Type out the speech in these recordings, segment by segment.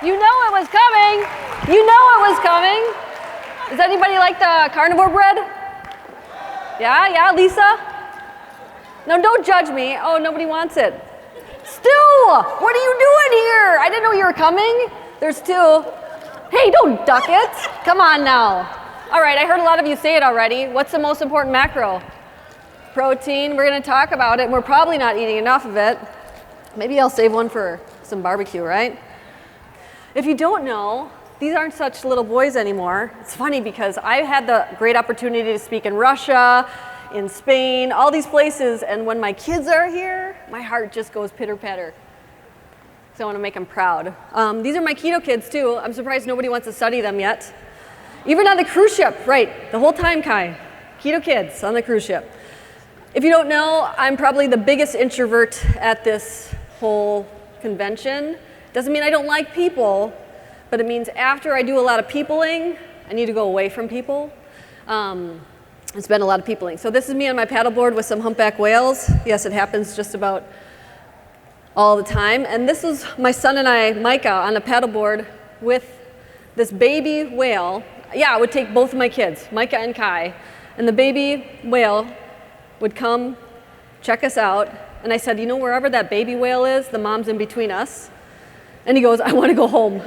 You know it was coming. You know it was coming. Does anybody like the carnivore bread? Yeah, Lisa? No, don't judge me. Oh, nobody wants it. Stu, what are you doing here? I didn't know you were coming. There's two. Hey, don't duck it. Come on now. All right, I heard a lot of you say it already. What's the most important macro? Protein. We're going to talk about it, and we're probably not eating enough of it. Maybe I'll save one for some barbecue, right? If you don't know, these aren't such little boys anymore. It's funny because I had the great opportunity to speak in Russia, in Spain, all these places, and when my kids are here, my heart just goes pitter-patter. So I want to make them proud. These are my keto kids too. I'm surprised nobody wants to study them yet. Even on the cruise ship, right, the whole time, Kai. Keto kids on the cruise ship. If you don't know, I'm probably the biggest introvert at this whole convention. Doesn't mean I don't like people, but it means after I do a lot of peopling, I need to go away from people. And spend a lot of peopling. So this is me on my paddleboard with some humpback whales. Yes, it happens just about all the time. And this is my son and I, Micah, on a paddleboard with this baby whale. Yeah, I would take both of my kids, Micah and Kai, and the baby whale would come check us out. And I said, you know, wherever that baby whale is, the mom's in between us. And he goes, I want to go home.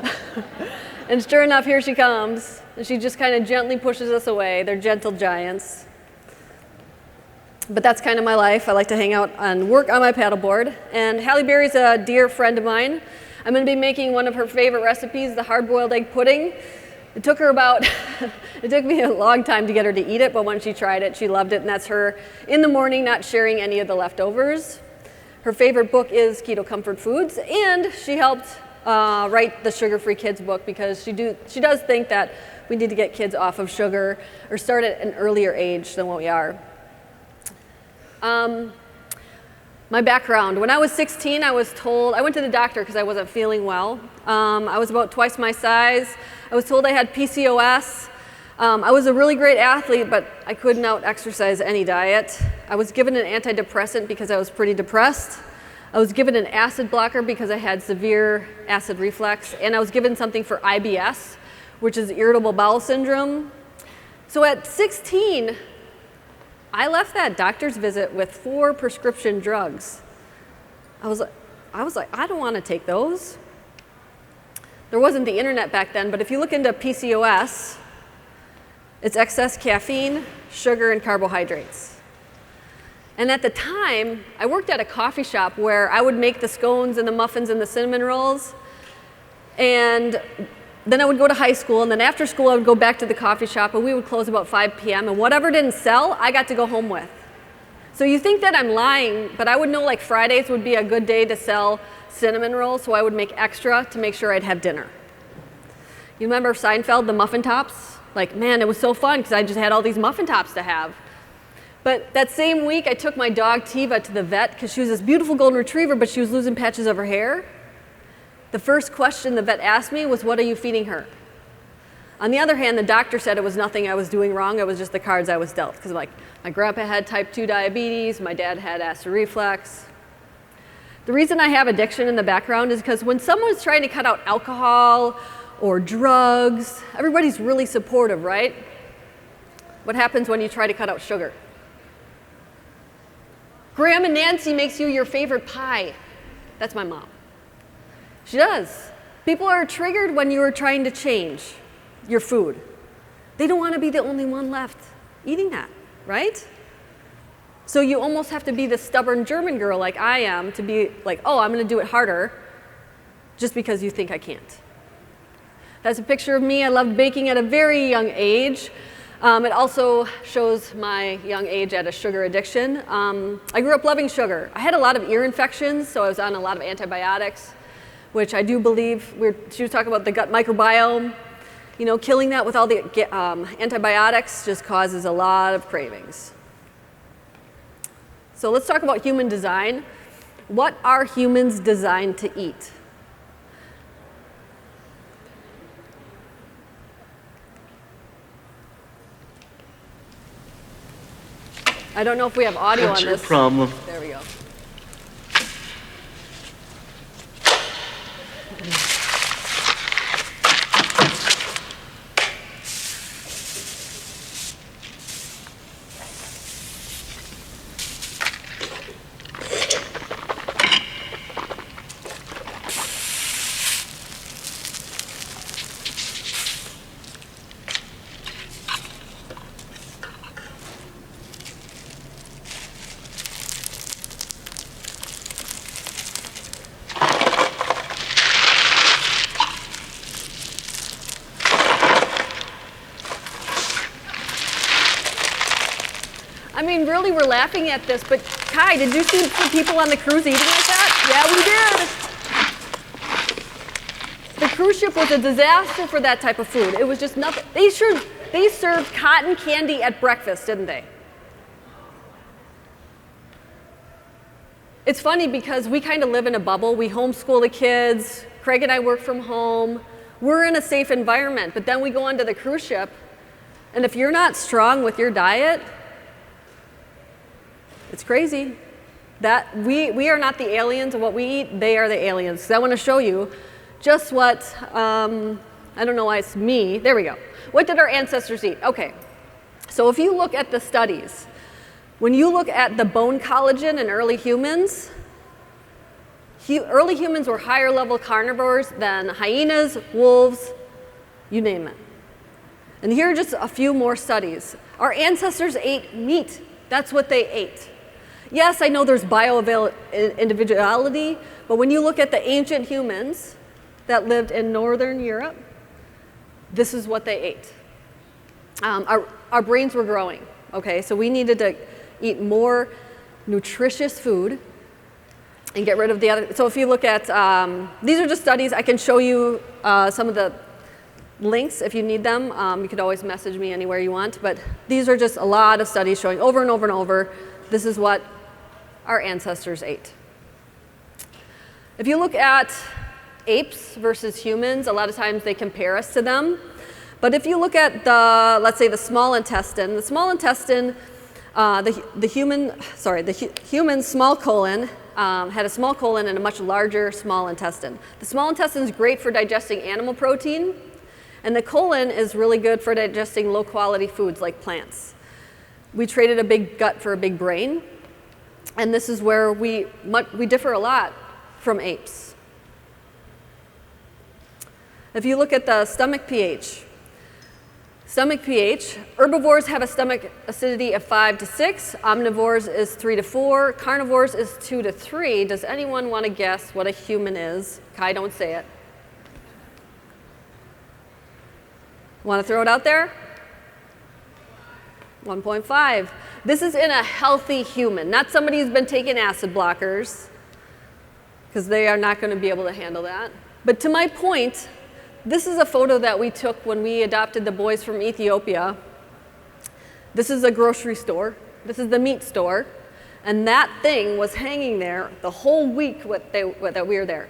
And sure enough, here she comes. And she just kind of gently pushes us away. They're gentle giants. But that's kind of my life. I like to hang out and work on my paddleboard. And Halle Berry's a dear friend of mine. I'm going to be making one of her favorite recipes, the hard-boiled egg pudding. It took me a long time to get her to eat it, but when she tried it, she loved it. And that's her in the morning not sharing any of the leftovers. Her favorite book is Keto Comfort Foods, and she helped write the Sugar-Free Kids book because she does think that we need to get kids off of sugar or start at an earlier age than what we are. My background, when I was 16, I was told, I went to the doctor because I wasn't feeling well. I was about twice my size. I was told I had PCOS. I was a really great athlete, but I couldn't out-exercise any diet. I was given an antidepressant because I was pretty depressed. I was given an acid blocker because I had severe acid reflux, and I was given something for IBS, which is irritable bowel syndrome. So at 16, I left that doctor's visit with 4 prescription drugs. I was like, I don't want to take those. There wasn't the internet back then, but if you look into PCOS, it's excess caffeine, sugar, and carbohydrates. And at the time, I worked at a coffee shop where I would make the scones and the muffins and the cinnamon rolls. And then I would go to high school, and then after school I would go back to the coffee shop, and we would close about 5 p.m. And whatever didn't sell, I got to go home with. So you think that I'm lying, but I would know like Fridays would be a good day to sell cinnamon rolls, so I would make extra to make sure I'd have dinner. You remember Seinfeld, the muffin tops? Like, man, it was so fun because I just had all these muffin tops to have. But that same week, I took my dog Tiva to the vet because she was this beautiful golden retriever, but she was losing patches of her hair. The first question the vet asked me was, what are you feeding her? On the other hand, the doctor said it was nothing I was doing wrong, it was just the cards I was dealt. Because like, my grandpa had type 2 diabetes, my dad had acid reflux. The reason I have addiction in the background is because when someone's trying to cut out alcohol or drugs, everybody's really supportive, right? What happens when you try to cut out sugar? Graham and Nancy makes you your favorite pie. That's my mom. She does. People are triggered when you are trying to change your food. They don't want to be the only one left eating that, right? So you almost have to be the stubborn German girl like I am to be like, oh, I'm going to do it harder just because you think I can't. That's a picture of me. I loved baking at a very young age. It also shows my young age at a sugar addiction. I grew up loving sugar. I had a lot of ear infections, so I was on a lot of antibiotics, which I do believe, she was talking about the gut microbiome. You know, killing that with all the antibiotics just causes a lot of cravings. So let's talk about human design. What are humans designed to eat? I don't know if we have audio on this. That's your problem. There we go. probably were laughing at this, but Kai, did you see some people on the cruise eating like that? Yeah, we did. The cruise ship was a disaster for that type of food. It was just nothing. They served cotton candy at breakfast, didn't they? It's funny because we kind of live in a bubble. We homeschool the kids. Craig and I work from home. We're in a safe environment, but then we go onto the cruise ship, and if you're not strong with your diet, it's crazy. That we are not the aliens of what we eat, they are the aliens. So I want to show you just what, I don't know why it's me. There we go. What did our ancestors eat? Okay, so if you look at the studies, when you look at the bone collagen in early humans, early humans were higher level carnivores than hyenas, wolves, you name it. And here are just a few more studies. Our ancestors ate meat. That's what they ate. Yes, I know there's bioavailability, but when you look at the ancient humans that lived in Northern Europe, this is what they ate. Our brains were growing, okay? So we needed to eat more nutritious food and get rid of the other. So if you look at, these are just studies. I can show you some of the links if you need them. You could always message me anywhere you want, but these are just a lot of studies showing over and over and over, this is what our ancestors ate. If you look at apes versus humans, a lot of times they compare us to them. But if you look at the, let's say the small intestine, the human small colon had a small colon and a much larger small intestine. The small intestine is great for digesting animal protein, and the colon is really good for digesting low quality foods like plants. We traded a big gut for a big brain, and this is where we differ a lot from apes. If you look at the stomach pH, herbivores have a stomach acidity of 5 to 6, omnivores is 3 to 4, carnivores is 2 to 3. Does anyone want to guess what a human is? Kai, don't say it. Want to throw it out there? 1.5. This is in a healthy human, not somebody who's been taking acid blockers, because they are not going to be able to handle that. But to my point, this is a photo that we took when we adopted the boys from Ethiopia. This is a grocery store. This is the meat store. And that thing was hanging there the whole week that we were there.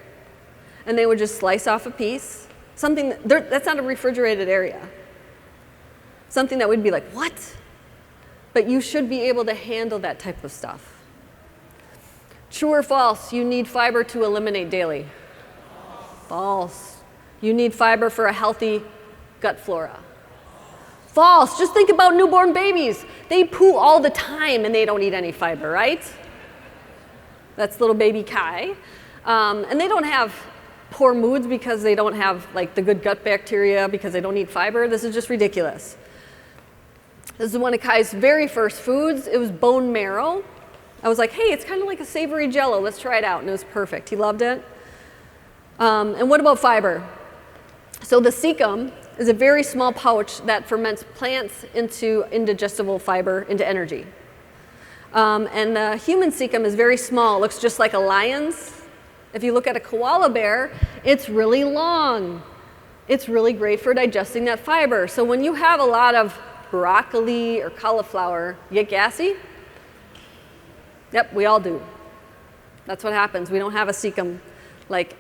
And they would just slice off a piece. Something that's not a refrigerated area. Something that would be like, what? But you should be able to handle that type of stuff. True or false, you need fiber to eliminate daily? False. You need fiber for a healthy gut flora. False. Just think about newborn babies. They poo all the time and they don't eat any fiber, right? That's little baby Kai. And they don't have poor moods because they don't have like the good gut bacteria because they don't eat fiber. This is just ridiculous. This is one of Kai's very first foods. It was bone marrow. I was like, hey, it's kind of like a savory jello. Let's try it out. And it was perfect. He loved it. And what about fiber? So the cecum is a very small pouch that ferments plants into indigestible fiber, into energy. And the human cecum is very small. It looks just like a lion's. If you look at a koala bear, it's really long. It's really great for digesting that fiber. So when you have a lot of broccoli or cauliflower, you get gassy? Yep, we all do. That's what happens. We don't have a cecum like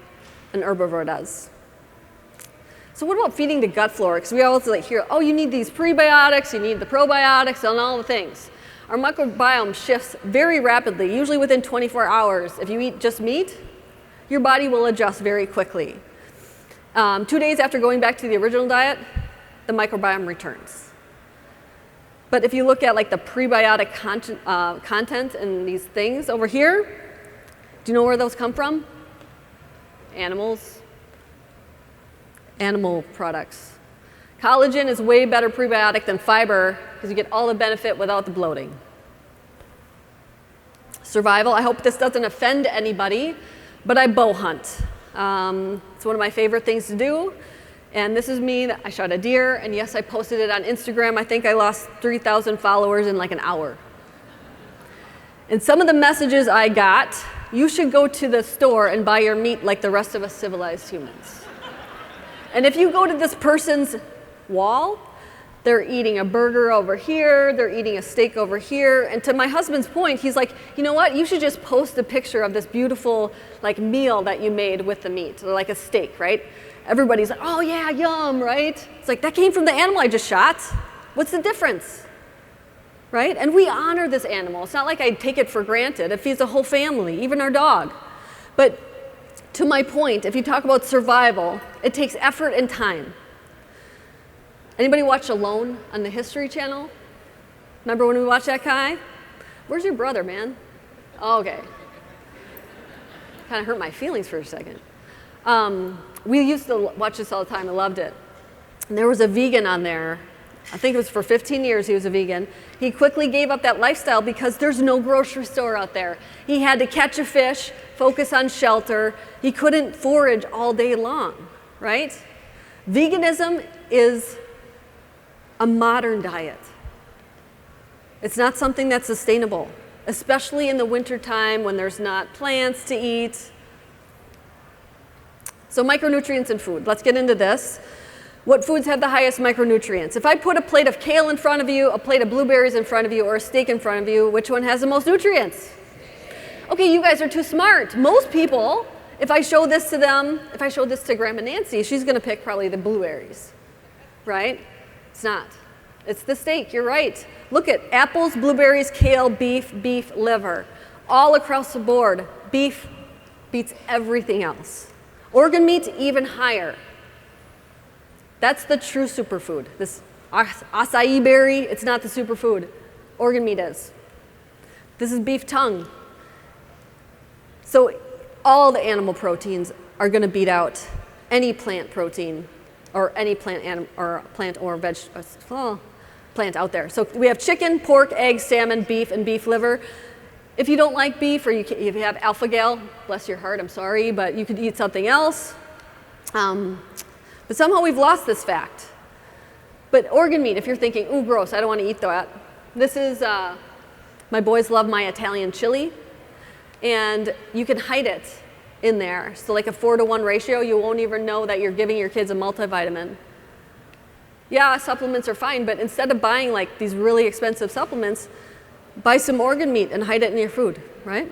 an herbivore does. So what about feeding the gut flora? Because we always like hear, oh, you need these prebiotics, you need the probiotics, and all the things. Our microbiome shifts very rapidly, usually within 24 hours. If you eat just meat, your body will adjust very quickly. 2 days after going back to the original diet, the microbiome returns. But if you look at like the prebiotic content in these things over here, do you know where those come from? Animals. Animal products. Collagen is way better prebiotic than fiber because you get all the benefit without the bloating. Survival, I hope this doesn't offend anybody, but I bow hunt. It's one of my favorite things to do. And this is me. I shot a deer, and yes, I posted it on Instagram. I think I lost 3,000 followers in like an hour. And some of the messages I got, you should go to the store and buy your meat like the rest of us civilized humans. And if you go to this person's wall, they're eating a burger over here, they're eating a steak over here, and to my husband's point, he's like, you know what, you should just post a picture of this beautiful like meal that you made with the meat, or like a steak, right? Everybody's like, oh yeah, yum, right? It's like, that came from the animal I just shot. What's the difference? Right? And we honor this animal. It's not like I take it for granted. It feeds a whole family, even our dog. But to my point, if you talk about survival, it takes effort and time. Anybody watch Alone on the History Channel? Remember when we watched that guy? Where's your brother, man? Oh, okay. Kind of hurt my feelings for a second. We used to watch this all the time. I loved it. And there was a vegan on there. I think it was for 15 years he was a vegan. He quickly gave up that lifestyle because there's no grocery store out there. He had to catch a fish, focus on shelter. He couldn't forage all day long, right? Veganism is a modern diet. It's not something that's sustainable, especially in the wintertime when there's not plants to eat. So micronutrients in food. Let's get into this. What foods have the highest micronutrients? If I put a plate of kale in front of you, a plate of blueberries in front of you, or a steak in front of you, which one has the most nutrients? Okay, you guys are too smart. Most people, if I show this to them, if I show this to Grandma Nancy, she's going to pick probably the blueberries, right? It's not. It's the steak, you're right. Look at apples, blueberries, kale, beef, liver. All across the board, beef beats everything else. Organ meat, even higher. That's the true superfood. This acai berry, it's not the superfood. Organ meat is. This is beef tongue. So all the animal proteins are going to beat out any plant protein or any plant out there. So we have chicken, pork, eggs, salmon, beef, and beef liver. If you don't like beef, or if you have alpha-gal, bless your heart, I'm sorry, but you could eat something else. But somehow we've lost this fact. But organ meat, if you're thinking, ooh, gross, I don't want to eat that. This is, my boys love my Italian chili. And you can hide it in there. So like a 4-to-1 ratio, you won't even know that you're giving your kids a multivitamin. Yeah, supplements are fine, but instead of buying like these really expensive supplements, buy some organ meat and hide it in your food, right?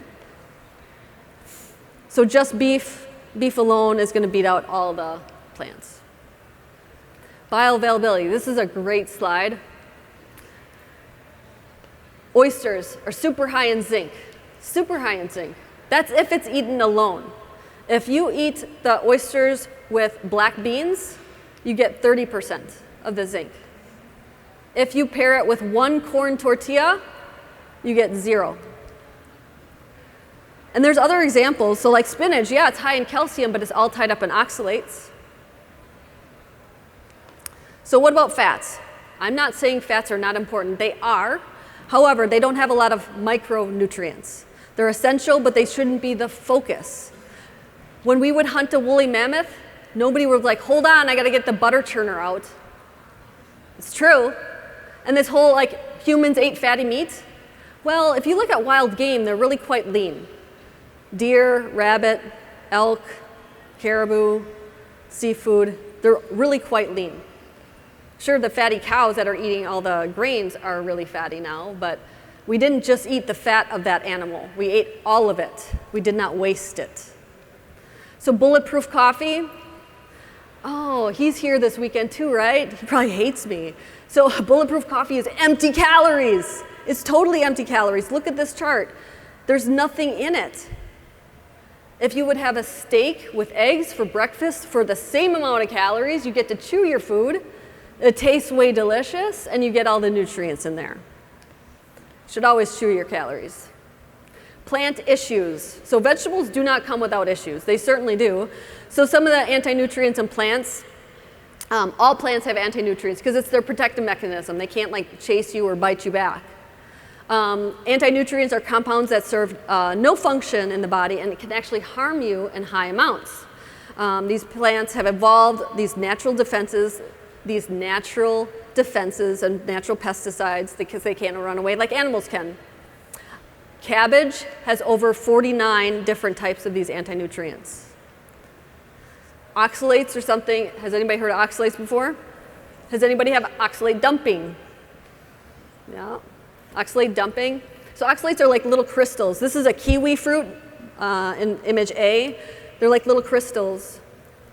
So just beef alone is going to beat out all the plants. Bioavailability, this is a great slide. Oysters are super high in zinc. Super high in zinc. That's if it's eaten alone. If you eat the oysters with black beans, you get 30% of the zinc. If you pair it with one corn tortilla, you get 0. And there's other examples. So like spinach, yeah, it's high in calcium, but it's all tied up in oxalates. So what about fats? I'm not saying fats are not important. They are. However, they don't have a lot of micronutrients. They're essential, but they shouldn't be the focus. When we would hunt a woolly mammoth, nobody was like, hold on, I got to get the butter churner out. It's true. And this whole like humans ate fatty meat. Well, if you look at wild game, they're really quite lean. Deer, rabbit, elk, caribou, seafood, they're really quite lean. Sure, the fatty cows that are eating all the grains are really fatty now, but we didn't just eat the fat of that animal. We ate all of it. We did not waste it. So bulletproof coffee. Oh, he's here this weekend too, right? He probably hates me. So bulletproof coffee is empty calories. It's totally empty calories. Look at this chart. There's nothing in it. If you would have a steak with eggs for breakfast for the same amount of calories, you get to chew your food. It tastes way delicious, and you get all the nutrients in there. You should always chew your calories. Plant issues. So vegetables do not come without issues. They certainly do. So some of the anti-nutrients in plants, all plants have anti-nutrients because it's their protective mechanism. They can't like chase you or bite you back. Anti-nutrients are compounds that serve no function in the body and it can actually harm you in high amounts. These plants have evolved these natural defenses and natural pesticides because they can't run away like animals can. Cabbage has over 49 different types of these anti-nutrients. Oxalates or something, has anybody heard of oxalates before? Does anybody have oxalate dumping? Yeah, oxalate dumping. So oxalates are like little crystals. This is a kiwi fruit in image A. They're like little crystals.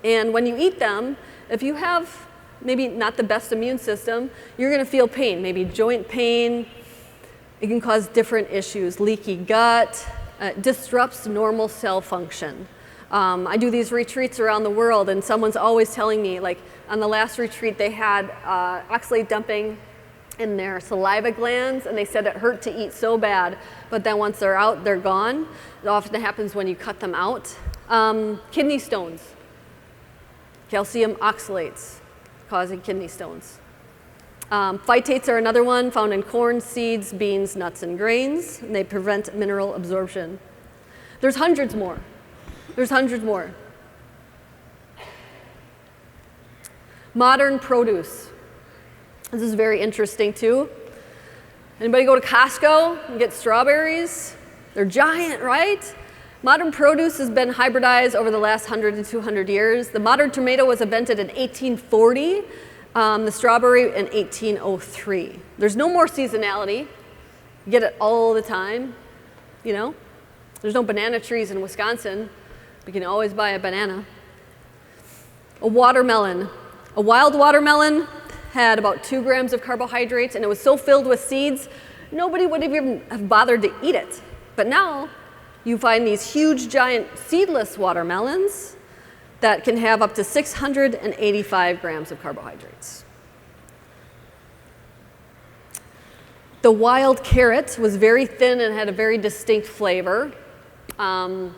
And when you eat them, if you have maybe not the best immune system, you're going to feel pain, maybe joint pain. It can cause different issues, leaky gut, disrupts normal cell function. I do these retreats around the world, and someone's always telling me, like on the last retreat, they had oxalate dumping in their saliva glands, and they said it hurt to eat so bad, but then once they're out, they're gone. It often happens when you cut them out. Kidney stones, calcium oxalates causing kidney stones. Phytates are another one found in corn, seeds, beans, nuts, and grains, and they prevent mineral absorption. There's hundreds more. There's hundreds more. Modern produce. This is very interesting too. Anybody go to Costco and get strawberries? They're giant, right? Modern produce has been hybridized over the last 100 to 200 years. The modern tomato was invented in 1840, the strawberry in 1803. There's no more seasonality. You get it all the time, you know? There's no banana trees in Wisconsin. You can always buy a banana. A watermelon. A wild watermelon had about 2 grams of carbohydrates, and it was so filled with seeds, nobody would even have bothered to eat it. But now, you find these huge, giant seedless watermelons that can have up to 685 grams of carbohydrates. The wild carrot was very thin and had a very distinct flavor. And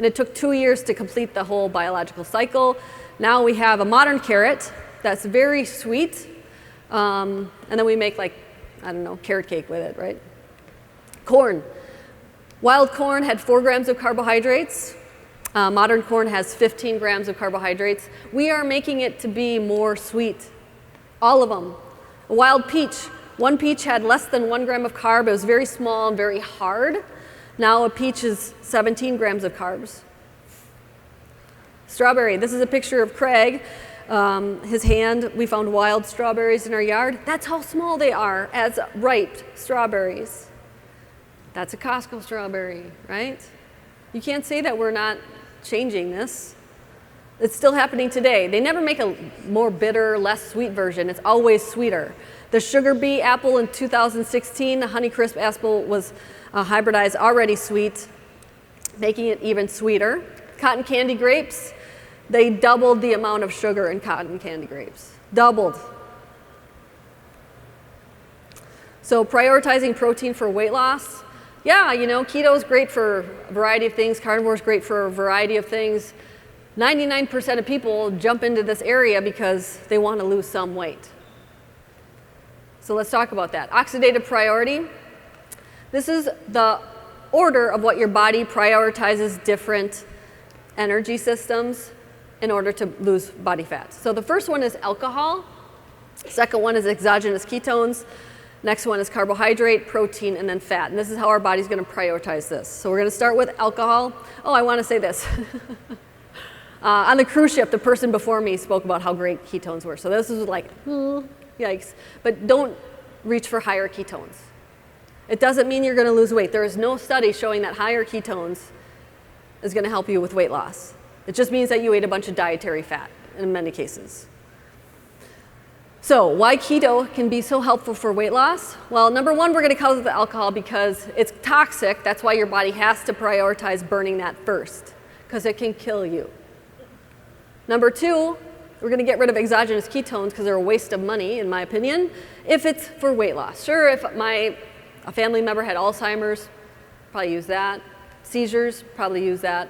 it took 2 years to complete the whole biological cycle. Now we have a modern carrot that's very sweet. And then we make, like, I don't know, carrot cake with it, right? Corn. Wild corn had 4 grams of carbohydrates. Modern corn has 15 grams of carbohydrates. We are making it to be more sweet. All of them. A wild peach. One peach had less than 1 gram of carb. It was very small and very hard. Now a peach is 17 grams of carbs. Strawberry. This is a picture of Craig. His hand, we found wild strawberries in our yard. That's how small they are as ripe strawberries. That's a Costco strawberry, right? You can't say that we're not changing this. It's still happening today. They never make a more bitter, less sweet version. It's always sweeter. The sugar bee apple in 2016, the Honeycrisp apple was hybridized, already sweet, making it even sweeter. Cotton candy grapes, they doubled the amount of sugar in cotton candy grapes. Doubled. So prioritizing protein for weight loss. Yeah, you know, keto is great for a variety of things. Carnivore is great for a variety of things. 99% of people jump into this area because they want to lose some weight. So let's talk about that. Oxidative priority. This is the order of what your body prioritizes different energy systems in order to lose body fat. So the first one is alcohol. Second one is exogenous ketones. Next one is carbohydrate, protein, and then fat. And this is how our body's going to prioritize this. So we're going to start with alcohol. Oh, I want to say this. On the cruise ship, the person before me spoke about how great ketones were. So this is like, yikes. But don't reach for higher ketones. It doesn't mean you're going to lose weight. There is no study showing that higher ketones is going to help you with weight loss. It just means that you ate a bunch of dietary fat in many cases. So why keto can be so helpful for weight loss? Well, number one, we're going to cover the alcohol because it's toxic. That's why your body has to prioritize burning that first, because it can kill you. Number two, we're going to get rid of exogenous ketones because they're a waste of money, in my opinion, if it's for weight loss. Sure, if a family member had Alzheimer's, probably use that. Seizures, probably use that.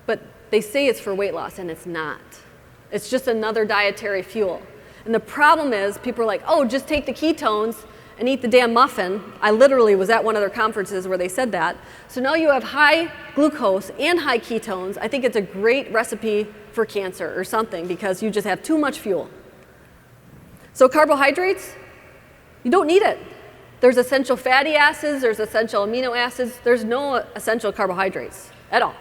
But they say it's for weight loss, and it's not. It's just another dietary fuel. And the problem is, people are like, oh, just take the ketones and eat the damn muffin. I literally was at one of their conferences where they said that. So now you have high glucose and high ketones. I think it's a great recipe for cancer or something because you just have too much fuel. So carbohydrates, you don't need it. There's essential fatty acids, there's essential amino acids, there's no essential carbohydrates at all.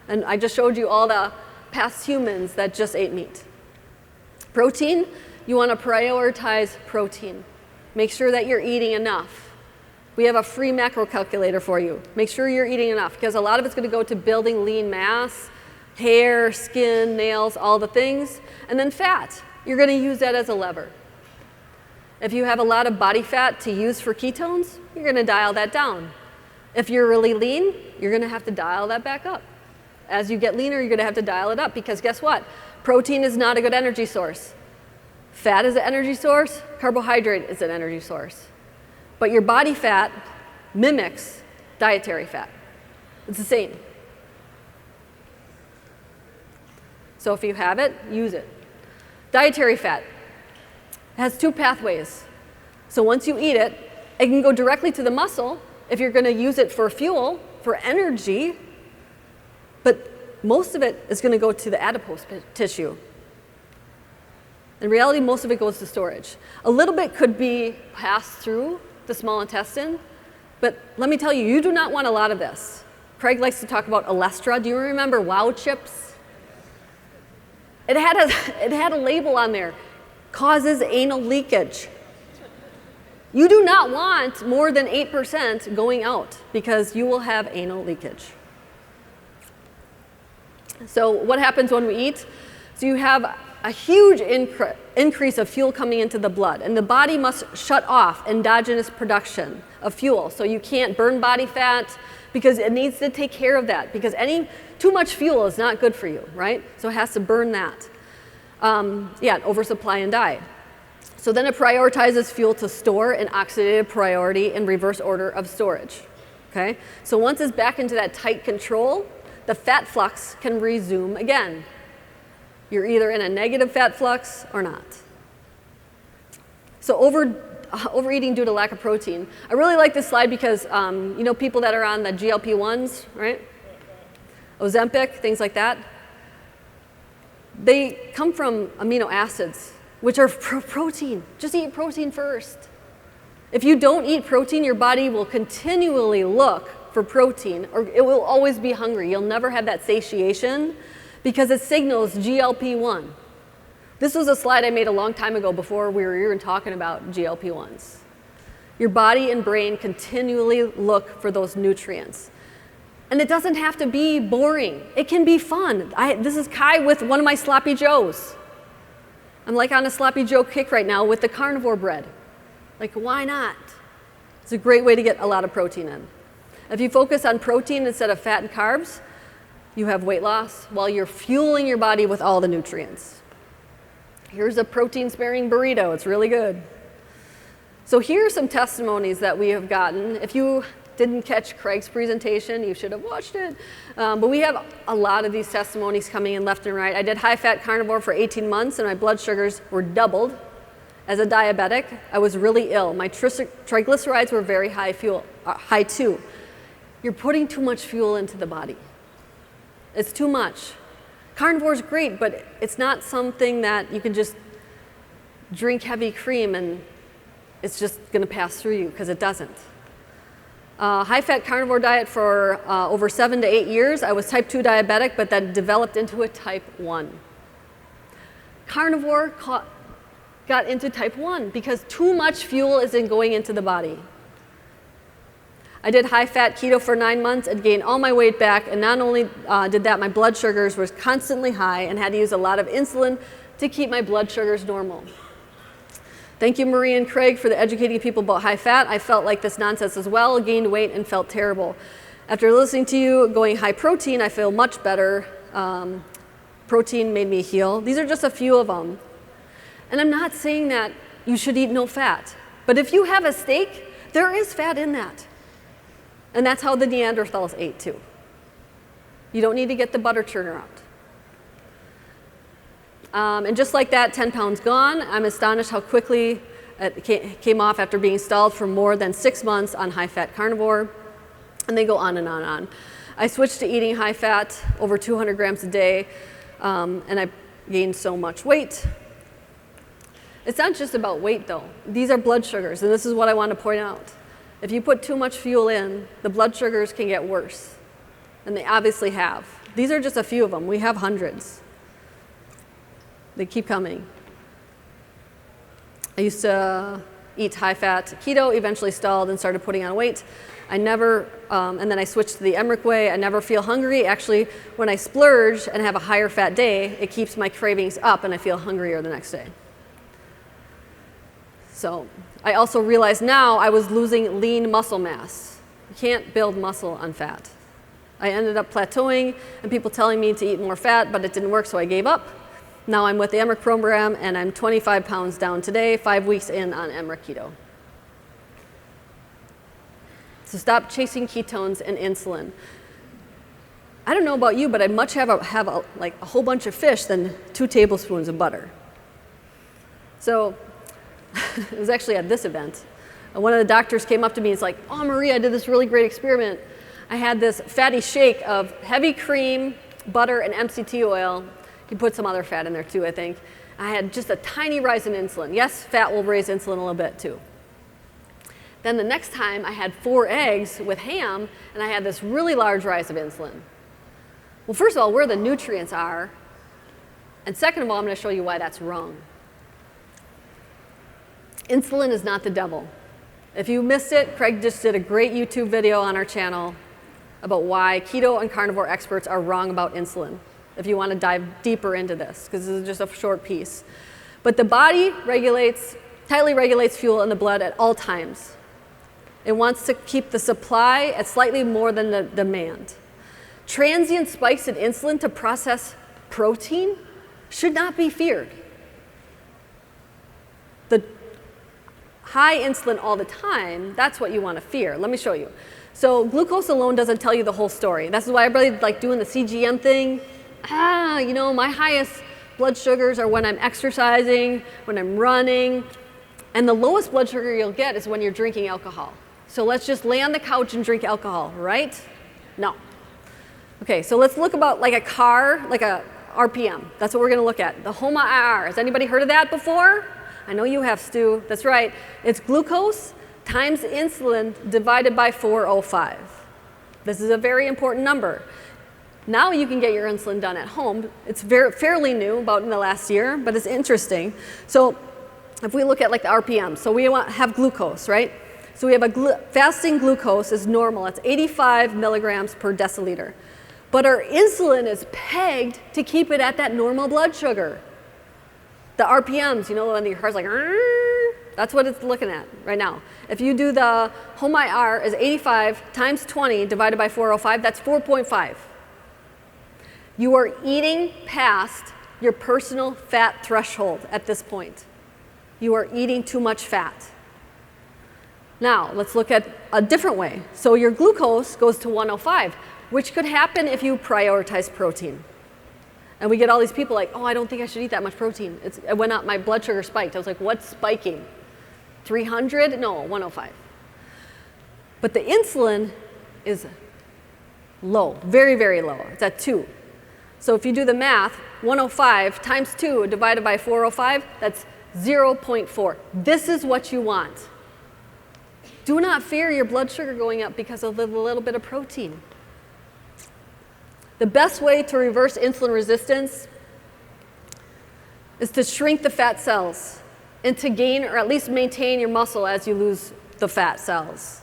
And I just showed you all the past humans that just ate meat. Protein, you want to prioritize protein. Make sure that you're eating enough. We have a free macro calculator for you. Make sure you're eating enough, because a lot of it's going to go to building lean mass, hair, skin, nails, all the things. And then fat, you're going to use that as a lever. If you have a lot of body fat to use for ketones, you're going to dial that down. If you're really lean, you're going to have to dial that back up. As you get leaner, you're going to have to dial it up, because guess what? Protein is not a good energy source. Fat is an energy source. Carbohydrate is an energy source. But your body fat mimics dietary fat. It's the same. So if you have it, use it. Dietary fat has two pathways. So once you eat it, it can go directly to the muscle if you're going to use it for fuel, for energy, but most of it is going to go to the adipose tissue. In reality, most of it goes to storage. A little bit could be passed through the small intestine, but let me tell you, you do not want a lot of this. Craig likes to talk about Olestra. Do you remember Wow Chips? It had a label on there, causes anal leakage. You do not want more than 8% going out, because you will have anal leakage. So what happens when we eat? So you have a huge increase of fuel coming into the blood, and the body must shut off endogenous production of fuel. So you can't burn body fat, because it needs to take care of that, because too much fuel is not good for you, right? So it has to burn that. Oversupply and die. So then it prioritizes fuel to store in oxidative priority in reverse order of storage. Okay? So once it's back into that tight control, the fat flux can resume again. You're either in a negative fat flux or not. So overeating due to lack of protein. I really like this slide because people that are on the GLP-1s, right? Ozempic, things like that. They come from amino acids, which are protein. Just eat protein first. If you don't eat protein, your body will continually look for protein, or it will always be hungry. You'll never have that satiation, because it signals GLP-1. This was a slide I made a long time ago before we were even talking about GLP-1s. Your body and brain continually look for those nutrients. And it doesn't have to be boring. It can be fun. This is Kai with one of my sloppy joes. I'm like on a sloppy joe kick right now with the carnivore bread. Like, why not? It's a great way to get a lot of protein in. If you focus on protein instead of fat and carbs, you have weight loss while you're fueling your body with all the nutrients. Here's a protein-sparing burrito. It's really good. So here are some testimonies that we have gotten. If you didn't catch Craig's presentation, you should have watched it. But we have a lot of these testimonies coming in left and right. I did high-fat carnivore for 18 months, and my blood sugars were doubled. As a diabetic, I was really ill. My triglycerides were very high too. You're putting too much fuel into the body. It's too much. Carnivore is great, but it's not something that you can just drink heavy cream and it's just going to pass through you, because it doesn't. High-fat carnivore diet for over 7 to 8 years. I was type 2 diabetic, but then developed into a type 1. Carnivore got into type 1 because too much fuel isn't going into the body. I did high-fat keto for 9 months and gained all my weight back, and not only did that, my blood sugars were constantly high and had to use a lot of insulin to keep my blood sugars normal. Thank you, Marie and Craig, for educating people about high-fat. I felt like this nonsense as well, gained weight and felt terrible. After listening to you going high-protein, I feel much better. Protein made me heal. These are just a few of them. And I'm not saying that you should eat no fat, but if you have a steak, there is fat in that. And that's how the Neanderthals ate too. You don't need to get the butter churner out. And just like that, 10 pounds gone. I'm astonished how quickly it came off after being stalled for more than 6 months on high-fat carnivore. And they go on and on and on. I switched to eating high-fat, over 200 grams a day, and I gained so much weight. It's not just about weight though. These are blood sugars, and this is what I want to point out. If you put too much fuel in, the blood sugars can get worse, and they obviously have. These are just a few of them. We have hundreds. They keep coming. I used to eat high-fat keto, eventually stalled and started putting on weight. I never, and then I switched to the Emmerich way. I never feel hungry. Actually, when I splurge and have a higher fat day, it keeps my cravings up and I feel hungrier the next day. So I also realized now I was losing lean muscle mass. You can't build muscle on fat. I ended up plateauing and people telling me to eat more fat, but it didn't work, so I gave up. Now I'm with the Emmerich program and I'm 25 pounds down today, 5 weeks in on Emmerich keto. So stop chasing ketones and insulin. I don't know about you, but I'd much have a whole bunch of fish than 2 tablespoons of butter. So it was actually at this event. One of the doctors came up to me and was like, "Oh, Maria, I did this really great experiment. I had this fatty shake of heavy cream, butter, and MCT oil." He put some other fat in there too, I think. I had just a tiny rise in insulin. Yes, fat will raise insulin a little bit too. Then the next time I had 4 eggs with ham and I had this really large rise of insulin. Well, first of all, where the nutrients are, and second of all, I'm going to show you why that's wrong. Insulin is not the devil. If you missed it, Craig just did a great YouTube video on our channel about why keto and carnivore experts are wrong about insulin, if you want to dive deeper into this, because this is just a short piece. But the body tightly regulates fuel in the blood at all times. It wants to keep the supply at slightly more than the demand. Transient spikes in insulin to process protein should not be feared. The high insulin all the time, that's what you want to fear. Let me show you. So glucose alone doesn't tell you the whole story. This is why everybody like doing the CGM thing. My highest blood sugars are when I'm exercising, when I'm running, and the lowest blood sugar you'll get is when you're drinking alcohol. So let's just lay on the couch and drink alcohol, right? No. Okay, so let's look about like a car, like a RPM. That's what we're going to look at. The HOMA IR. Has anybody heard of that before? I know you have, Stu. That's right. It's glucose times insulin divided by 405. This is a very important number. Now you can get your insulin done at home. It's fairly new, about in the last year, but it's interesting. So if we look at like the RPM, so we have glucose, right? So we have fasting glucose is normal. It's 85 milligrams per deciliter. But our insulin is pegged to keep it at that normal blood sugar. The RPMs, when your heart's like, that's what it's looking at right now. If you do the HOMA IR is 85 times 20 divided by 405, that's 4.5. You are eating past your personal fat threshold at this point. You are eating too much fat. Now, let's look at a different way. So your glucose goes to 105, which could happen if you prioritize protein. And we get all these people like, "Oh, I don't think I should eat that much protein. It went up, my blood sugar spiked." I was like, "What's spiking? 300? No, 105. But the insulin is low, very, very low. It's at 2. So if you do the math, 105 times 2 divided by 405, that's 0.4. This is what you want. Do not fear your blood sugar going up because of a little bit of protein. The best way to reverse insulin resistance is to shrink the fat cells and to gain or at least maintain your muscle as you lose the fat cells.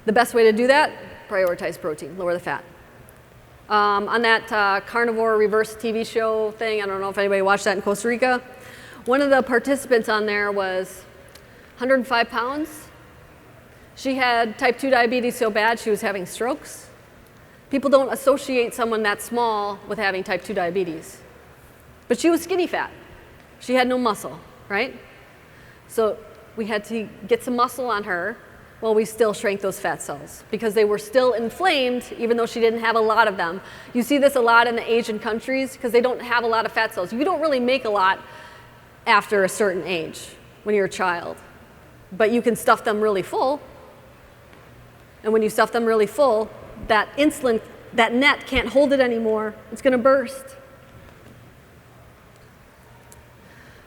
The best way to do that, prioritize protein, lower the fat. On that carnivore reverse TV show thing, I don't know if anybody watched that in Costa Rica, one of the participants on there was 105 pounds. She had type 2 diabetes so bad she was having strokes. People don't associate someone that small with having type 2 diabetes. But she was skinny fat. She had no muscle, right? So we had to get some muscle on her while we still shrank those fat cells because they were still inflamed even though she didn't have a lot of them. You see this a lot in the Asian countries because they don't have a lot of fat cells. You don't really make a lot after a certain age when you're a child, but you can stuff them really full. And when you stuff them really full, that insulin, that net can't hold it anymore. It's going to burst.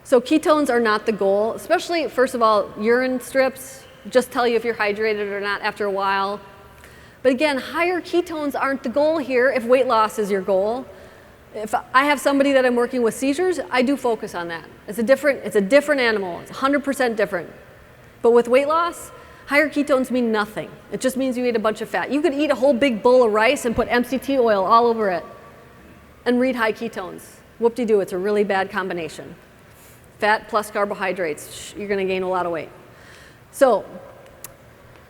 So ketones are not the goal, especially, first of all, urine strips just tell you if you're hydrated or not after a while. But again, higher ketones aren't the goal here if weight loss is your goal. If I have somebody that I'm working with seizures, I do focus on that. It's a different animal. It's 100% different. But with weight loss, higher ketones mean nothing. It just means you eat a bunch of fat. You could eat a whole big bowl of rice and put MCT oil all over it and read high ketones. Whoop-de-doo, it's a really bad combination. Fat plus carbohydrates, you're gonna gain a lot of weight. So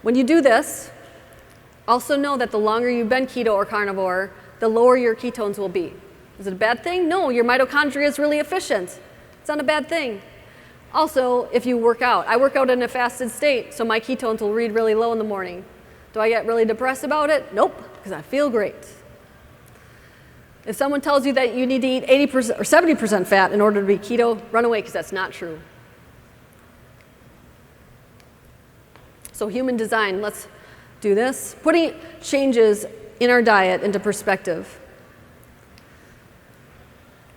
when you do this, also know that the longer you've been keto or carnivore, the lower your ketones will be. Is it a bad thing? No, your mitochondria is really efficient. It's not a bad thing. Also, if you work out, I work out in a fasted state, so my ketones will read really low in the morning. Do I get really depressed about it? Nope, because I feel great. If someone tells you that you need to eat 80% or 70% fat in order to be keto, run away, because that's not true. So human design, let's do this. Putting changes in our diet into perspective.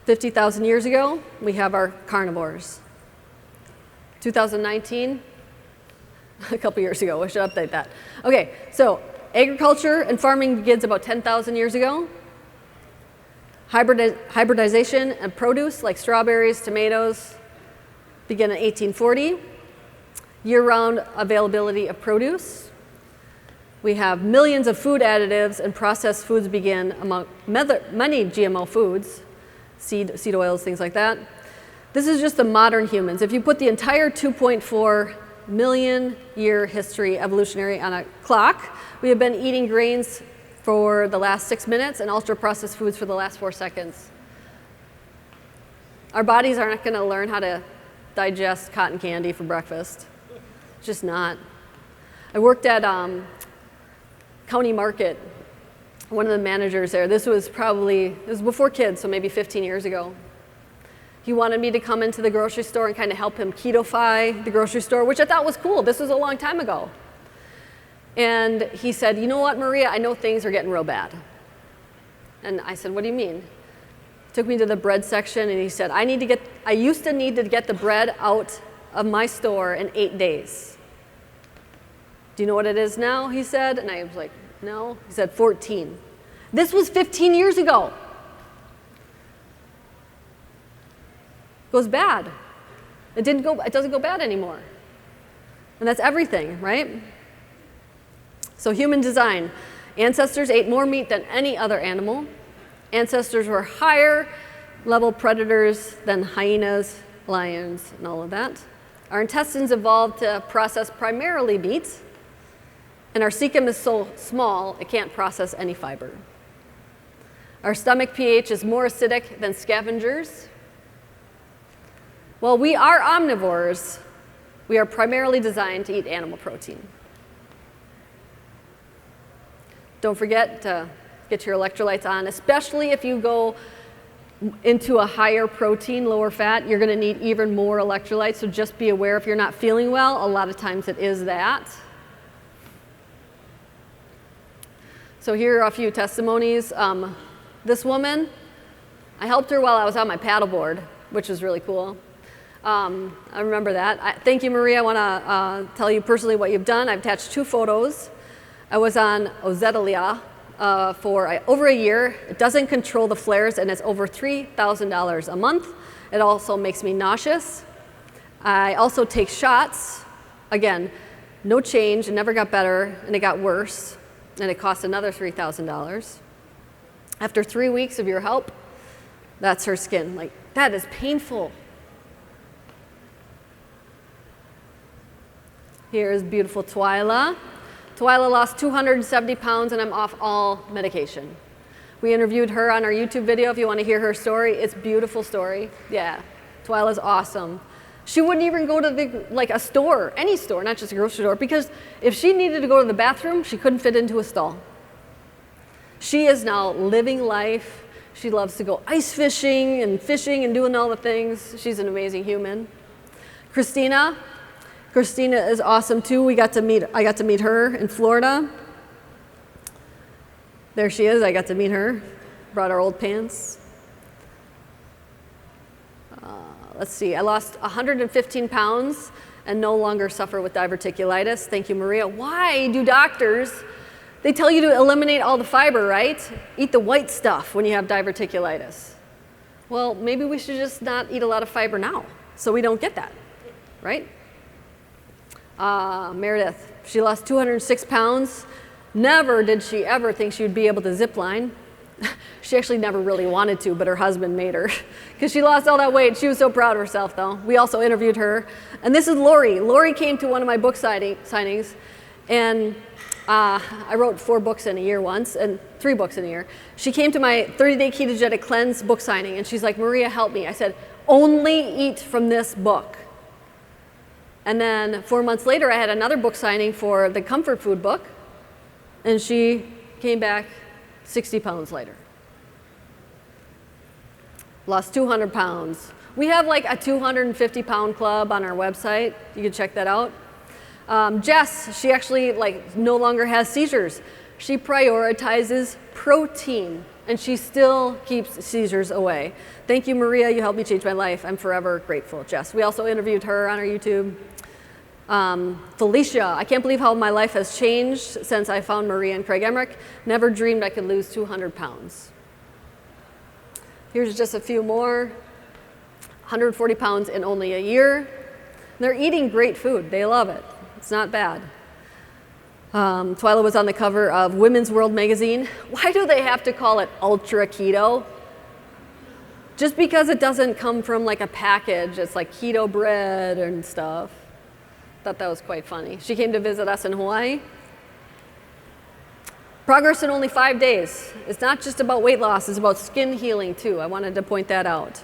50,000 years ago, we have our carnivores. 2019, a couple years ago, we should update that. Okay, so agriculture and farming begins about 10,000 years ago. Hybridization and produce, like strawberries, tomatoes, begin in 1840. Year-round availability of produce. We have millions of food additives, and processed foods begin among many GMO foods, seed oils, things like that. This is just the modern humans. If you put the entire 2.4 million year history evolutionary on a clock, we have been eating grains for the last 6 minutes and ultra-processed foods for the last 4 seconds. Our bodies aren't going to learn how to digest cotton candy for breakfast. It's just not. I worked at County Market, one of the managers there. This was before kids, so maybe 15 years ago. He wanted me to come into the grocery store and kind of help him keto-fy the grocery store, which I thought was cool. This was a long time ago. And he said, you know what, Maria, I know things are getting real bad. And I said, what do you mean? Took me to the bread section, and he said, I used to need to get the bread out of my store in 8 days. Do you know what it is now, he said? And I was like, no. He said 14. This was 15 years ago. Goes bad. It doesn't go bad anymore. And that's everything, right? So human design. Ancestors ate more meat than any other animal. Ancestors were higher level predators than hyenas, lions, and all of that. Our intestines evolved to process primarily meat. And our cecum is so small, it can't process any fiber. Our stomach pH is more acidic than scavengers. While we are omnivores, we are primarily designed to eat animal protein. Don't forget to get your electrolytes on, especially if you go into a higher protein, lower fat, you're gonna need even more electrolytes, so just be aware if you're not feeling well, a lot of times it is that. So here are a few testimonies. This woman, I helped her while I was on my paddleboard, which was really cool. I remember that. Thank you, Maria. I want to tell you personally what you've done. I've attached 2 photos. I was on Oxidative for over a year. It doesn't control the flares, and it's over $3,000 a month. It also makes me nauseous. I also take shots. Again, no change. It never got better, and it got worse. And it cost another $3,000. After 3 weeks of your help, that's her skin. Like, that is painful. Here is beautiful Twyla. Twyla lost 270 pounds, and I'm off all medication. We interviewed her on our YouTube video if you want to hear her story. It's a beautiful story. Yeah, Twyla's awesome. She wouldn't even go to a store, any store, not just a grocery store, because if she needed to go to the bathroom, she couldn't fit into a stall. She is now living life. She loves to go ice fishing and doing all the things. She's an amazing human. Christina is awesome too. I got to meet her in Florida. There she is. I got to meet her. Brought our old pants. let's see, I lost 115 pounds and no longer suffer with diverticulitis. Thank you, Maria. Why do doctors, they tell you to eliminate all the fiber, right? Eat the white stuff when you have diverticulitis. Well, maybe we should just not eat a lot of fiber now so we don't get that, right? Meredith, she lost 206 pounds. Never did she ever think she would be able to zip line. She actually never really wanted to, but her husband made her because she lost all that weight. She was so proud of herself, though. We also interviewed her. And this is Lori. Lori came to one of my book signings, and I wrote 4 books in a year once, and 3 books in a year. She came to my 30-day ketogenic cleanse book signing, and she's like, Maria, help me. I said, only eat from this book. And then 4 months later, I had another book signing for the comfort food book, and she came back 60 pounds later. Lost 200 pounds. We have like a 250 pound club on our website. You can check that out. Jess, she actually no longer has seizures. She prioritizes protein and she still keeps seizures away. Thank you, Maria. You helped me change my life. I'm forever grateful, Jess. We also interviewed her on our YouTube. Felicia, I can't believe how my life has changed since I found Maria and Craig Emmerich. Never dreamed I could lose 200 pounds. Here's just a few more. 140 pounds in only a year. They're eating great food. They love it. It's not bad. Twyla was on the cover of Women's World magazine. Why do they have to call it ultra keto? Just because it doesn't come from like a package. It's like keto bread and stuff. Thought that was quite funny. She came to visit us in Hawaii. Progress in only 5 days. It's not just about weight loss, it's about skin healing too. I wanted to point that out.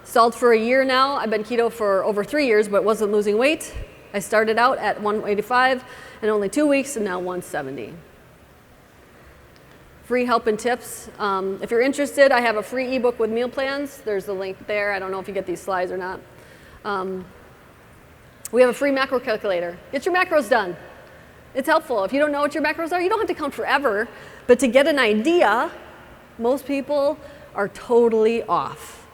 Stalled for a year now. I've been keto for over 3 years, but wasn't losing weight. I started out at 185 in only 2 weeks and now 170. Free help and tips. If you're interested, I have a free ebook with meal plans. There's the link there. I don't know if you get these slides or not. We have a free macro calculator. Get your macros done. It's helpful. If you don't know what your macros are, you don't have to count forever. But to get an idea, most people are totally off.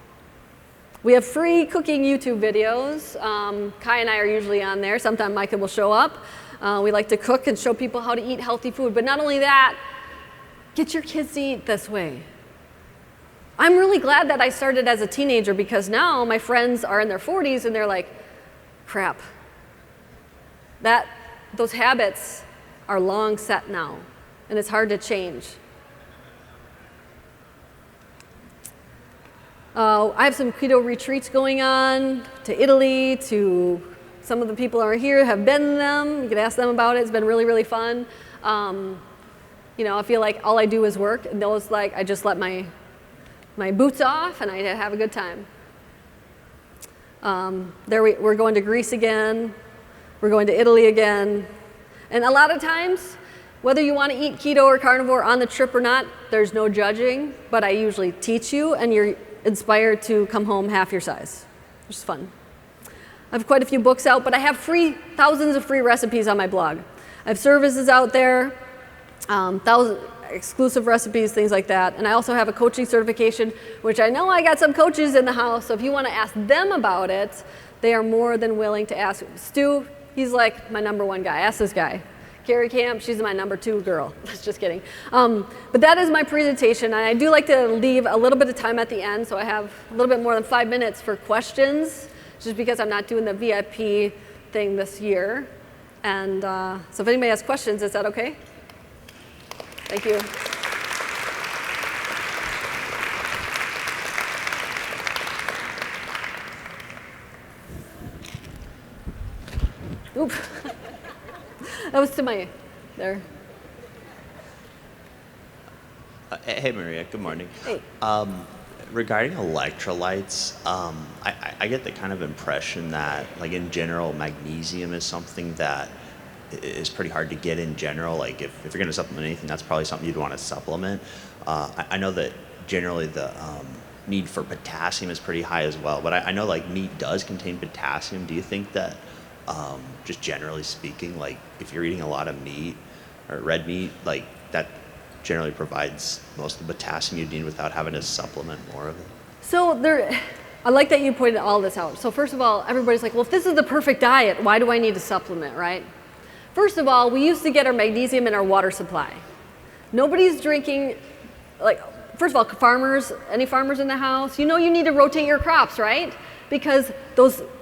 We have free cooking YouTube videos. Kai and I are usually on there. Sometimes Micah will show up. We like to cook and show people how to eat healthy food. But not only that, get your kids to eat this way. I'm really glad that I started as a teenager because now my friends are in their 40s and they're like, crap. Those habits are long set now, and it's hard to change. I have some keto retreats going on to Italy, to some of the people who are here have been in them. You can ask them about it. It's been really, really fun. I feel like all I do is work, and those I just let my boots off, and I have a good time. We're going to Greece again. We're going to Italy again. And a lot of times, whether you want to eat keto or carnivore on the trip or not, there's no judging, but I usually teach you and you're inspired to come home half your size, which is fun. I have quite a few books out, but I have thousands of free recipes on my blog. I have services out there, exclusive recipes, things like that. And I also have a coaching certification, which I know I got some coaches in the house, so if you want to ask them about it, they are more than willing to ask. Stu, he's like my #1 guy. Ask this guy. Carrie Camp, she's my #2 girl. Just kidding. But that is my presentation, and I do like to leave a little bit of time at the end, so I have a little bit more than 5 minutes for questions, just because I'm not doing the VIP thing this year. And so if anybody has questions, is that okay? Thank you. Oop. That was to my, there. Hey, Maria, good morning. Hey. Regarding electrolytes, I get the kind of impression that, in general, magnesium is something that is pretty hard to get in general. If you're going to supplement anything, that's probably something you'd want to supplement. I know that generally the need for potassium is pretty high as well, but I know meat does contain potassium. Do you think that, just generally speaking, if you're eating a lot of meat or red meat, that generally provides most of the potassium you need without having to supplement more of it? So I like that you pointed all this out. So first of all, everybody's like, well, if this is the perfect diet, why do I need to supplement, right? First of all, we used to get our magnesium in our water supply. Nobody's drinking, like, first of all, farmers, any farmers in the house, you know you need to rotate your crops, right? Because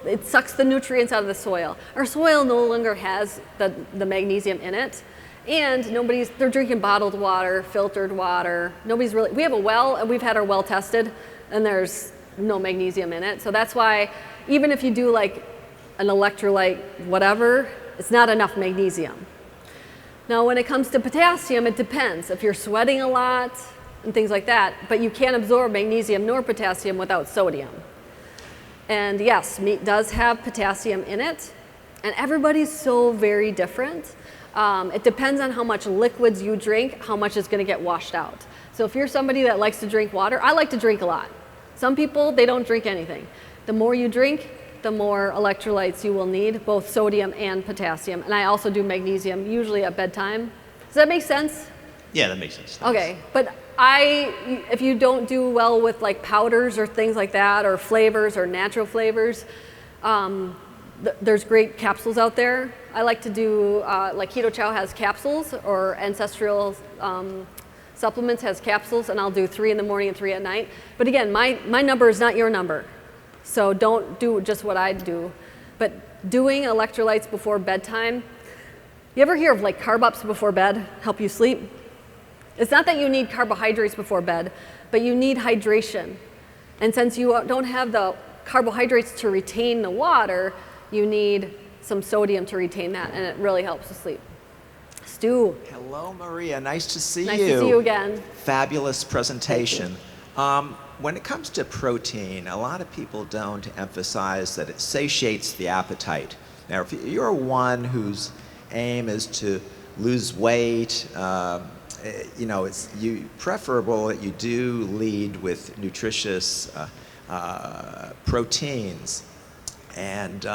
it sucks the nutrients out of the soil. Our soil no longer has the magnesium in it. And they're drinking bottled water, filtered water. We have a well, and we've had our well tested, and there's no magnesium in it. So that's why even if you do like an electrolyte whatever, it's not enough magnesium. Now when it comes to potassium, it depends. If you're sweating a lot and things like that, but you can't absorb magnesium nor potassium without sodium. And yes, meat does have potassium in it, and everybody's so very different. It depends on how much liquids you drink, how much is going to get washed out. So if you're somebody that likes to drink water, I like to drink a lot. Some people, they don't drink anything. The more you drink, the more electrolytes you will need, both sodium and potassium. And I also do magnesium, usually at bedtime. Does that make sense? Yeah, that makes sense. Okay, but if you don't do well with like powders or things like that, or flavors or natural flavors, there's great capsules out there. I like to do, like Keto Chow has capsules, or Ancestral Supplements has capsules, and I'll do 3 in the morning and 3 at night. But again, my number is not your number. So don't do just what I do. But doing electrolytes before bedtime, you ever hear of like carb ups before bed, help you sleep? It's not that you need carbohydrates before bed, but you need hydration. And since you don't have the carbohydrates to retain the water, you need some sodium to retain that, and it really helps with sleep. Stu. Hello, Maria. Nice to see you. Nice to see you again. Fabulous presentation. When it comes to protein, a lot of people don't emphasize that it satiates the appetite. Now, if you're one whose aim is to lose weight, it's preferable that you do lead with nutritious proteins. And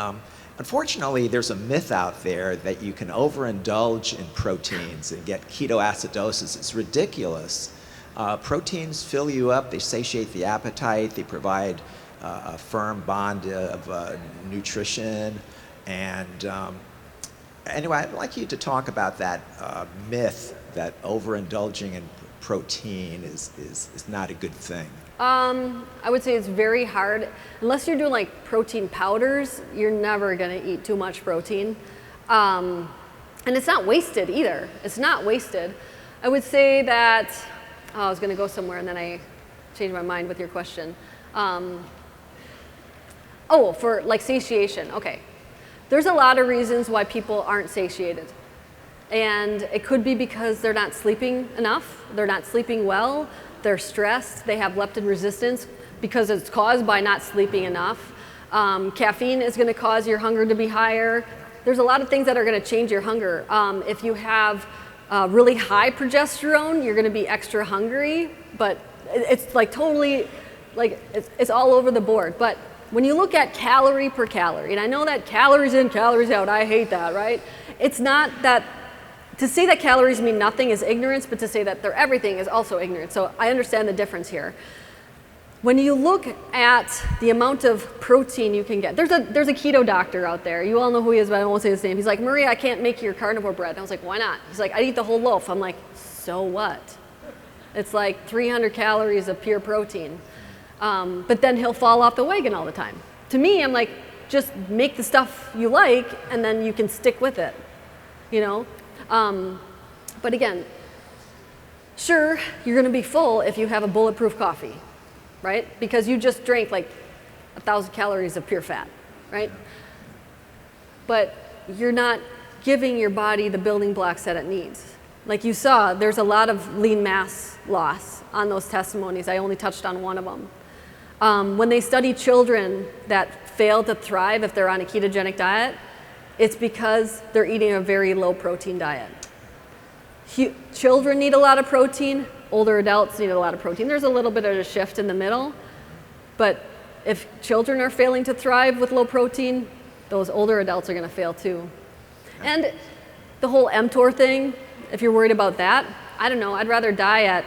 unfortunately, there's a myth out there that you can overindulge in proteins and get ketoacidosis. It's ridiculous. Proteins fill you up, they satiate the appetite, they provide a firm bond of nutrition. And anyway, I'd like you to talk about that myth that overindulging in protein is not a good thing. I would say it's very hard. Unless you're doing like protein powders, you're never going to eat too much protein. And it's not wasted either. It's not wasted. I would say that, I was going to go somewhere and then I changed my mind with your question. For like satiation. Okay. There's a lot of reasons why people aren't satiated. And it could be because they're not sleeping enough, they're not sleeping well, they're stressed, they have leptin resistance because it's caused by not sleeping enough. Caffeine is going to cause your hunger to be higher. There's a lot of things that are going to change your hunger. If you have really high progesterone, you're going to be extra hungry, but it's like totally, like it's all over the board. But when you look at calorie per calorie, and I know that calories in, calories out, I hate that, right? It's not that. To say that calories mean nothing is ignorance, but to say that they're everything is also ignorance. So I understand the difference here. When you look at the amount of protein you can get, there's a keto doctor out there. You all know who he is, but I won't say his name. He's like, Maria, I can't make your carnivore bread. And I was like, why not? He's like, I eat the whole loaf. I'm like, so what? It's like 300 calories of pure protein. But then he'll fall off the wagon all the time. To me, I'm like, just make the stuff you like, and then you can stick with it, you know? But again, sure, you're going to be full if you have a bulletproof coffee, right? Because you just drank like 1,000 calories of pure fat, right? But you're not giving your body the building blocks that it needs. Like you saw, there's a lot of lean mass loss on those testimonies. I only touched on one of them. When they study children that fail to thrive if they're on a ketogenic diet, it's because they're eating a very low protein diet. Children need a lot of protein, older adults need a lot of protein. There's a little bit of a shift in the middle, but if children are failing to thrive with low protein, those older adults are going to fail too. And the whole mTOR thing, if you're worried about that, I don't know, I'd rather die at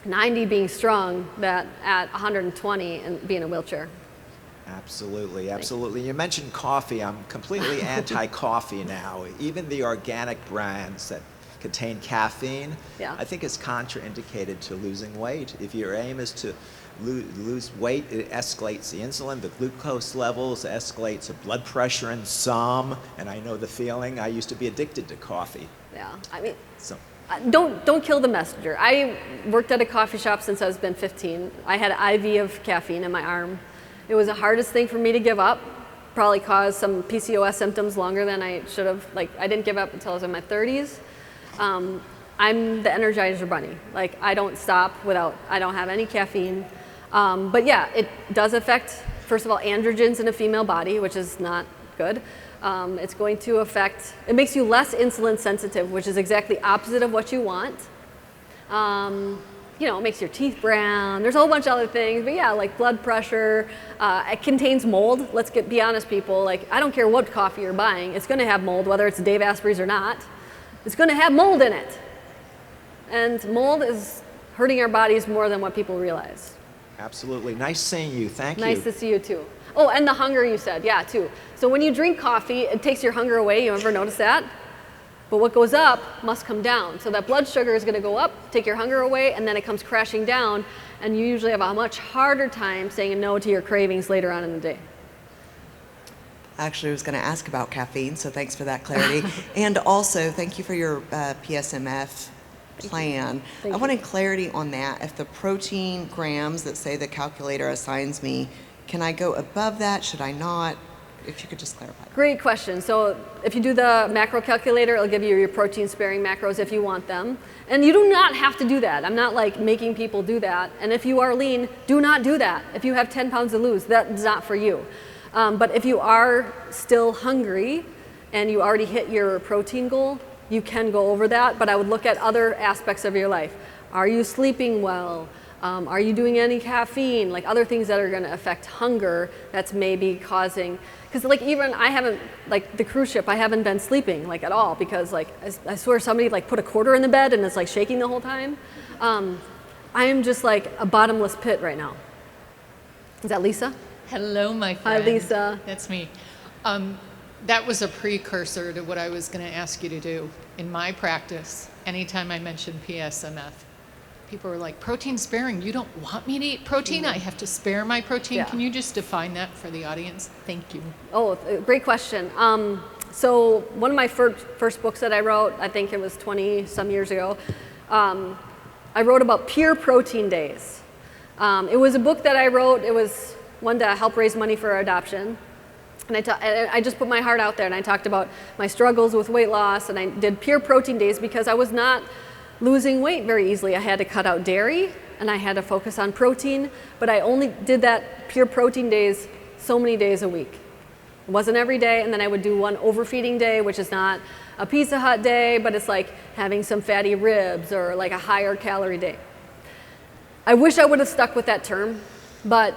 90 being strong than at 120 and be in a wheelchair. Absolutely, absolutely. You mentioned coffee. I'm completely anti-coffee now. Even the organic brands that contain caffeine, Yeah. I think is contraindicated to losing weight. If your aim is to lose weight, it escalates the insulin, the glucose levels, escalates the blood pressure in some, and I know the feeling. I used to be addicted to coffee. Yeah, I mean, So, don't kill the messenger. I worked at a coffee shop since I was been 15. I had an IV of caffeine in my arm. It was the hardest thing for me to give up. Probably caused some PCOS symptoms longer than I should have. Like, I didn't give up until I was in my 30s. I'm the Energizer Bunny. Like, I don't stop I don't have any caffeine. But yeah, it does affect, first of all, androgens in a female body, which is not good. It's going to affect, it makes you less insulin sensitive, which is exactly opposite of what you want. You know, it makes your teeth brown. There's a whole bunch of other things, but yeah, like blood pressure. It contains mold. Let's be honest, people. Like, I don't care what coffee you're buying. It's going to have mold, whether it's Dave Asprey's or not. It's going to have mold in it. And mold is hurting our bodies more than what people realize. absolutely. Nice seeing you. Thank you. Nice to see you too. Oh, and the hunger you said, yeah, too. So when you drink coffee, it takes your hunger away. You ever notice that? But what goes up must come down. So that blood sugar is going to go up, take your hunger away, and then it comes crashing down, and you usually have a much harder time saying no to your cravings later on in the day. Actually, I was going to ask about caffeine, so thanks for that clarity. And also, thank you for your PSMF plan. Thank I you. wanted clarity on that. If the protein grams that say the calculator assigns me, can I go above that? Should I not? If you could just clarify. Great question. So if you do the macro calculator, it'll give you your protein sparing macros if you want them. And you do not have to do that. I'm not like making people do that. And if you are lean, do not do that. If you have 10 pounds to lose, that's not for you. But if you are still hungry and you already hit your protein goal, you can go over that. But I would look at other aspects of your life. Are you sleeping well? Are you doing any caffeine? Like other things that are going to affect hunger that's maybe causing, because like even I haven't, like the cruise ship, I haven't been sleeping like at all because like I swear somebody like put a quarter in the bed and it's like shaking the whole time. I am just like a bottomless pit right now. Is that Lisa? Hello, my Hi, friend. Lisa. That's me. That was a precursor to what I was going to ask you to do. In my practice, anytime I mention PSMF, people are like, protein sparing, you don't want me to eat protein? I have to spare my protein? Yeah. Can you just define that for the audience? Thank you. Oh, great question. So one of my first books that I wrote, I think it was 20 some years ago, I wrote about pure protein days. It was a book that I wrote, it was one to help raise money for adoption. And I just put my heart out there and I talked about my struggles with weight loss, and I did pure protein days because I was not losing weight very easily. I had to cut out dairy and I had to focus on protein, but I only did that pure protein days so many days a week. It wasn't every day, and then I would do one overfeeding day, which is not a Pizza Hut day, but it's like having some fatty ribs or like a higher calorie day. I wish I would have stuck with that term, but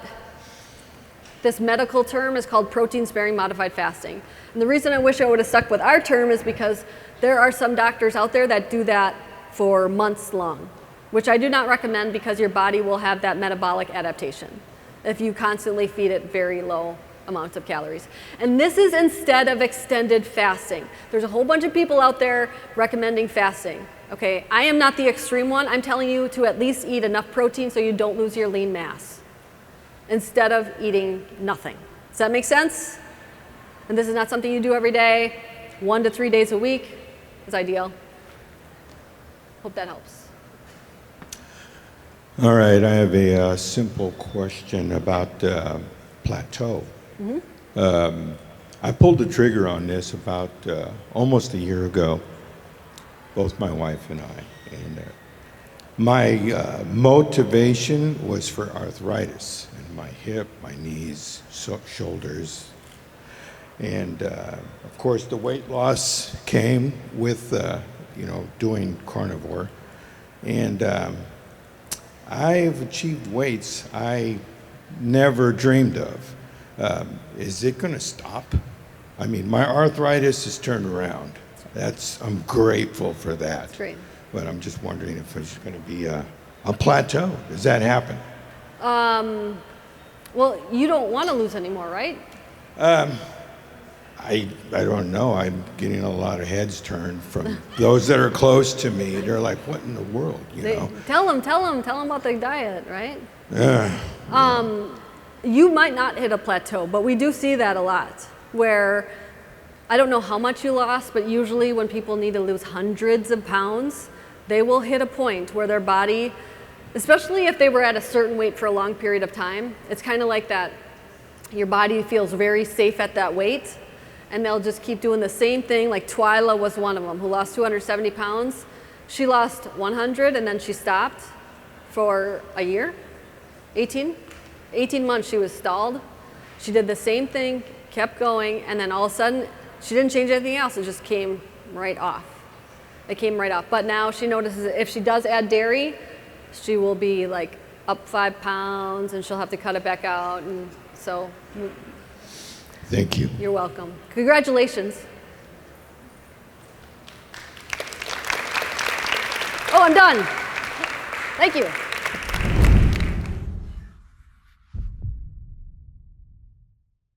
this medical term is called protein sparing modified fasting. And the reason I wish I would have stuck with our term is because there are some doctors out there that do that for months long, which I do not recommend because your body will have that metabolic adaptation if you constantly feed it very low amounts of calories. And this is instead of extended fasting. There's a whole bunch of people out there recommending fasting. Okay, I am not the extreme one. I'm telling you to at least eat enough protein so you don't lose your lean mass instead of eating nothing. Does that make sense? And this is not something you do every day. 1 to 3 days a week is ideal. Hope that helps. All right, I have a simple question about plateau. Mm-hmm. I pulled the trigger on this about almost a year ago, both my wife and I. And my motivation was for arthritis in my hip, my knees, shoulders. And of course, the weight loss came with, doing carnivore. And I've achieved weights I never dreamed of. Is it going to stop? I mean, my arthritis has turned around. I'm grateful for that. That's great. But I'm just wondering if there's going to be a plateau. Does that happen? Well, you don't want to lose anymore, right? I don't know. I'm getting a lot of heads turned from those that are close to me. They're like, what in the world, you know? Tell them about the diet, right? Yeah. You might not hit a plateau, but we do see that a lot, where I don't know how much you lost, but usually when people need to lose hundreds of pounds, they will hit a point where their body, especially if they were at a certain weight for a long period of time, it's kind of like that. Your body feels very safe at that weight, and they'll just keep doing the same thing. Like Twyla was one of them who lost 270 pounds. She lost 100 and then she stopped for a year, 18 months she was stalled. She did the same thing, kept going, and then all of a sudden, she didn't change anything else. It just came right off. It came right off. But now she notices that if she does add dairy, she will be like up 5 pounds and she'll have to cut it back out. And so Thank you. you're welcome. Congratulations. Oh, I'm done. Thank you.